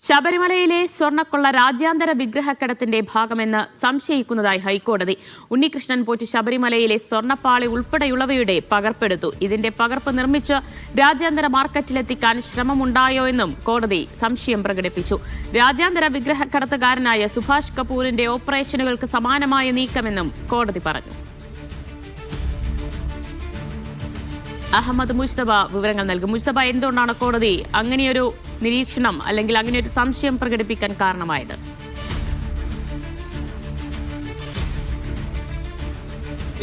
ശബരിമലയിലെ സ്വർണ്ണക്കൊള്ള രാജ്യാന്തര വിഗ്രഹക്കടത്തിന്റെ ഭാഗമെന്ന് സംശയിക്കുന്നതായി ഹൈക്കോടതി. ഉണ്ണികൃഷ്ണൻ പോറ്റി ശബരിമലയിലെ സ്വർണ്ണപ്പാളി ഉൾപ്പെടെയുള്ളവയുടെ പകർപ്പെടുത്തു. ഇതിന്റെ പകർപ്പ് നിർമ്മിച്ച് രാജ്യാന്തര മാർക്കറ്റിലെത്തിക്കാൻ ശ്രമമുണ്ടായോ എന്നും കോടതി സംശയം പ്രകടിപ്പിച്ചു. രാജ്യാന്തര വിഗ്രഹക്കടത്തുകാരനായ സുഭാഷ് കപൂറിന്റെ ഓപ്പറേഷനുകൾക്ക് സമാനമായ നീക്കമെന്നും കോടതി പറഞ്ഞു. അഹമ്മദ് മുസ്തഫ വിവരങ്ങൾ നൽകും. മുസ്തഫ, എന്തുകൊണ്ടാണ് കോടതി അങ്ങനെയൊരു നിരീക്ഷണം അല്ലെങ്കിൽ അങ്ങനെയൊരു സംശയം പ്രകടിപ്പിക്കാൻ കാരണമായത്?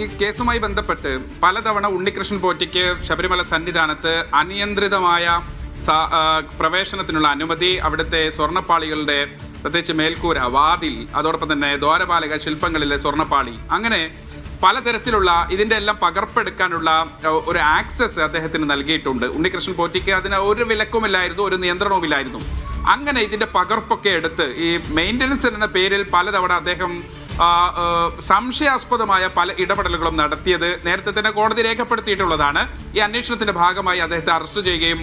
ഈ കേസുമായി ബന്ധപ്പെട്ട് പലതവണ ഉണ്ണികൃഷ്ണൻ പോറ്റിക്ക് ശബരിമല സന്നിധാനത്ത് അനിയന്ത്രിതമായ പ്രവേശനത്തിനുള്ള അനുമതി, അവിടുത്തെ സ്വർണ്ണപ്പാളികളുടെ പ്രത്യേകിച്ച് മേൽക്കൂര, വാതിൽ, അതോടൊപ്പം തന്നെ ദ്വാരപാലക ശില്പങ്ങളിലെ സ്വർണ്ണപ്പാളി, അങ്ങനെ പലതരത്തിലുള്ള ഇതിന്റെ എല്ലാം പകർപ്പെടുക്കാനുള്ള ഒരു ആക്സസ് അദ്ദേഹത്തിന് നൽകിയിട്ടുണ്ട്. ഉണ്ണികൃഷ്ണൻ പോറ്റിക്ക് അതിന് ഒരു വിലക്കുമില്ലായിരുന്നു, ഒരു നിയന്ത്രണവുമില്ലായിരുന്നു. അങ്ങനെ ഇതിന്റെ പകർപ്പൊക്കെ എടുത്ത് ഈ മെയിൻ്റനൻസ് എന്ന പേരിൽ പലതവണ അദ്ദേഹം സംശയാസ്പദമായ പല ഇടപെടലുകളും നടത്തിയത് നേരത്തെ തന്നെ കോടതി രേഖപ്പെടുത്തിയിട്ടുള്ളതാണ്. ഈ അന്വേഷണത്തിന്റെ ഭാഗമായി അദ്ദേഹത്തെ അറസ്റ്റ് ചെയ്യുകയും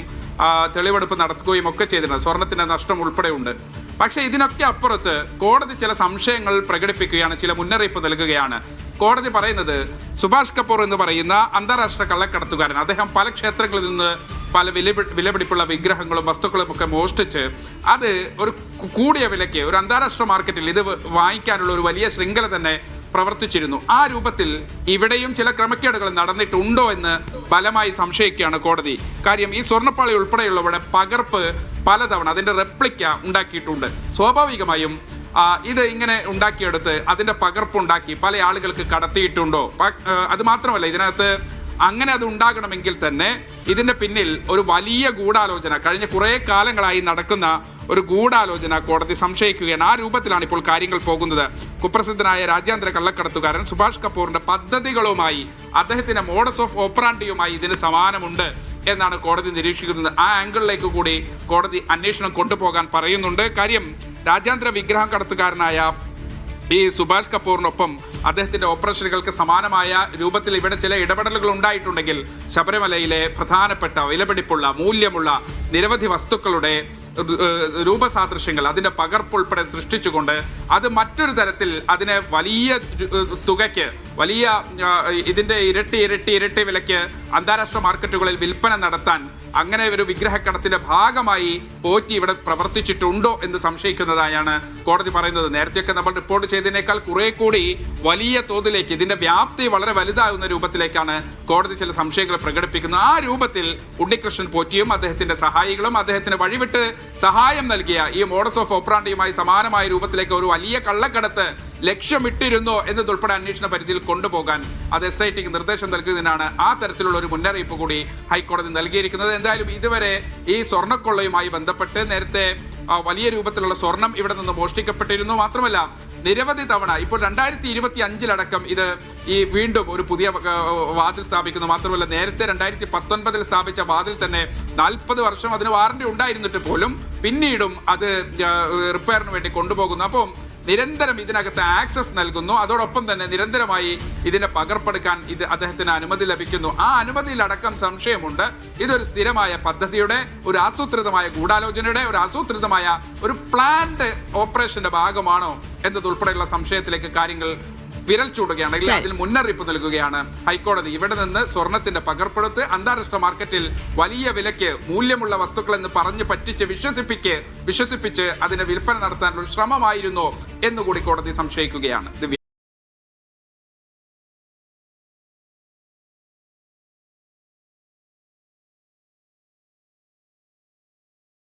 തെളിവെടുപ്പ് നടത്തുകയും ഒക്കെ ചെയ്തിട്ടുണ്ട്. സ്വർണത്തിന്റെ നഷ്ടം ഉൾപ്പെടെയുണ്ട്. പക്ഷേ ഇതിനൊക്കെ അപ്പുറത്ത് കോടതി ചില സംശയങ്ങൾ പ്രകടിപ്പിക്കുകയാണ്, ചില മുന്നറിയിപ്പ് നൽകുകയാണ്. കോടതി പറയുന്നത് സുഭാഷ് കപൂർ എന്ന് പറയുന്ന അന്താരാഷ്ട്ര കള്ളക്കടത്തുകാരൻ, അദ്ദേഹം പല ക്ഷേത്രങ്ങളിൽ നിന്ന് പല വിലപിടിപ്പുള്ള വിഗ്രഹങ്ങളും വസ്തുക്കളും ഒക്കെ മോഷ്ടിച്ച് അത് ഒരു കൂടിയ വിലയ്ക്ക് ഒരു അന്താരാഷ്ട്ര മാർക്കറ്റിൽ ഇത് വാങ്ങിക്കാനുള്ള ഒരു വലിയ ശൃംഖല തന്നെ പ്രവർത്തിച്ചിരുന്നു. ആ രൂപത്തിൽ ഇവിടെയും ചില ക്രമക്കേടുകൾ നടന്നിട്ടുണ്ടോ എന്ന് ബലമായി സംശയിക്കുകയാണ് കോടതി. കാര്യം ഈ സ്വർണ്ണപ്പാളി ഉൾപ്പെടെയുള്ളവരുടെ പകർപ്പ് പലതവണ അതിന്റെ റെപ്ലിക്ക ഉണ്ടാക്കിയിട്ടുണ്ട്. സ്വാഭാവികമായും ഇത് ഇങ്ങനെ ഉണ്ടാക്കിയെടുത്ത് അതിന്റെ പകർപ്പുണ്ടാക്കി പല ആളുകൾക്ക് കടത്തിയിട്ടുണ്ടോ? അത് മാത്രമല്ല, ഇതിനകത്ത് അങ്ങനെ അത് ഉണ്ടാകണമെങ്കിൽ തന്നെ ഇതിന്റെ പിന്നിൽ ഒരു വലിയ ഗൂഢാലോചന, കഴിഞ്ഞ കുറെ കാലങ്ങളായി നടക്കുന്ന ഒരു ഗൂഢാലോചന കോടതി സംശയിക്കുകയാണ്. ആ രൂപത്തിലാണ് ഇപ്പോൾ കാര്യങ്ങൾ പോകുന്നത്. കുപ്രസിദ്ധനായ രാജ്യാന്തര കള്ളക്കടത്തുകാരൻ സുഭാഷ് കപൂറിന്റെ പദ്ധതികളുമായി, അദ്ദേഹത്തിന്റെ മോഡസ് ഓഫ് ഓപ്പറാൻഡിയുമായി ഇതിന് സമാനമുണ്ട് എന്നാണ് കോടതി നിരീക്ഷിക്കുന്നത്. ആ ആംഗിളിലേക്ക് കൂടി കോടതി അന്വേഷണം കൊണ്ടുപോകാൻ പറയുന്നുണ്ട്. കാര്യം രാജ്യാന്തര വിഗ്രഹം കടത്തുകാരനായ ഈ സുഭാഷ് കപൂറിനൊപ്പം അദ്ദേഹത്തിന്റെ ഓപ്പറേഷനുകൾക്ക് സമാനമായ രൂപത്തിൽ ഇവിടെ ചില ഇടപെടലുകൾ ഉണ്ടായിട്ടുണ്ടെങ്കിൽ ശബരിമലയിലെ പ്രധാനപ്പെട്ട വിലപിടിപ്പുള്ള മൂല്യമുള്ള നിരവധി വസ്തുക്കളുടെ രൂപസാദൃശ്യങ്ങൾ, അതിന്റെ പകർപ്പുൾപ്പെടെ സൃഷ്ടിച്ചുകൊണ്ട് അത് മറ്റൊരു തരത്തിൽ അതിനെ വലിയ തുകയ്ക്ക്, വലിയ ഇതിന്റെ ഇരട്ടി വിലയ്ക്ക് അന്താരാഷ്ട്ര മാർക്കറ്റുകളിൽ വിൽപ്പന നടത്താൻ അങ്ങനെ ഒരു വിഗ്രഹക്കടത്തിന്റെ ഭാഗമായി പോറ്റി ഇവിടെ പ്രവർത്തിച്ചിട്ടുണ്ടോ എന്ന് സംശയിക്കുന്നതായാണ് കോടതി പറയുന്നത്. നേരത്തെയൊക്കെ നമ്മൾ റിപ്പോർട്ട് ചെയ്തതിനേക്കാൾ കുറെ കൂടി വലിയ തോതിലേക്ക്, ഇതിന്റെ വ്യാപ്തി വളരെ വലുതാകുന്ന രൂപത്തിലേക്കാണ് കോടതി ചില സംശയങ്ങൾ പ്രകടിപ്പിക്കുന്നത്. ആ രൂപത്തിൽ ഉണ്ണികൃഷ്ണൻ പോറ്റിയും അദ്ദേഹത്തിന്റെ സഹായികളും അദ്ദേഹത്തിന് വഴിവിട്ട് സഹായം നൽകിയ ഈ മോഡസ് ഓഫ് ഓപ്പറാണ്ടിയുമായി സമാനമായ രൂപത്തിലേക്ക് ഒരു വലിയ കള്ളക്കടത്ത് ലക്ഷ്യമിട്ടിരുന്നോ എന്നതുൾപ്പെടെ അന്വേഷണ പരിധിയിൽ കൊണ്ടുപോകാൻ അത് SITക്ക് നിർദ്ദേശം നൽകുന്നതിനാണ് ആ തരത്തിലുള്ള ഒരു മുന്നറിയിപ്പ് കൂടി ഹൈക്കോടതി നൽകിയിരിക്കുന്നത്. എന്തായാലും ഇതുവരെ ഈ സ്വർണ്ണക്കൊള്ളയുമായി ബന്ധപ്പെട്ട് നേരത്തെ വലിയ രൂപത്തിലുള്ള സ്വർണം ഇവിടെ നിന്ന് മോഷ്ടിക്കപ്പെട്ടിരുന്നു. മാത്രമല്ല നിരവധി തവണ, ഇപ്പോൾ 2025 ഇത് ഈ വീണ്ടും ഒരു പുതിയ വാതിൽ സ്ഥാപിക്കുന്നു. മാത്രമല്ല നേരത്തെ 2019 സ്ഥാപിച്ച വാതിൽ തന്നെ 40 വർഷം അതിന് വാറന്റി ഉണ്ടായിരുന്നിട്ട് പോലും പിന്നീടും അത് റിപ്പയറിന് വേണ്ടി കൊണ്ടുപോകുന്നു. അപ്പം നിരന്തരം ഇതിനകത്ത് ആക്സസ് നൽകുന്നു. അതോടൊപ്പം തന്നെ നിരന്തരമായി ഇതിന്റെ പകർപ്പെടുക്കാൻ അദ്ദേഹത്തിന് അനുമതി ലഭിക്കുന്നു. ആ അനുമതിയിലടക്കം സംശയമുണ്ട്. ഇതൊരു സ്ഥിരമായ പദ്ധതിയുടെ, ഒരു ആസൂത്രിതമായ ഗൂഢാലോചനയുടെ, ഒരു ആസൂത്രിതമായ ഒരു പ്ലാൻഡ് ഓപ്പറേഷന്റെ ഭാഗമാണോ എന്നതുൾപ്പെടെയുള്ള സംശയത്തിലേക്ക് കാര്യങ്ങൾ വിരൽ ചൂടുകയാണെങ്കിൽ അതിൽ മുന്നറിയിപ്പ് നൽകുകയാണ് ഹൈക്കോടതി. ഇവിടെ നിന്ന് സ്വർണത്തിന്റെ പകർപ്പെടുത്ത് അന്താരാഷ്ട്ര മാർക്കറ്റിൽ വലിയ വിലയ്ക്ക് മൂല്യമുള്ള വസ്തുക്കൾ എന്ന് പറഞ്ഞ് പറ്റിച്ച് വിശ്വസിപ്പിച്ച് അതിന് വിൽപ്പന നടത്താനുള്ള ശ്രമമായിരുന്നോ എന്നുകൂടി കോടതി സംശയിക്കുകയാണ്. ദിവ്യ.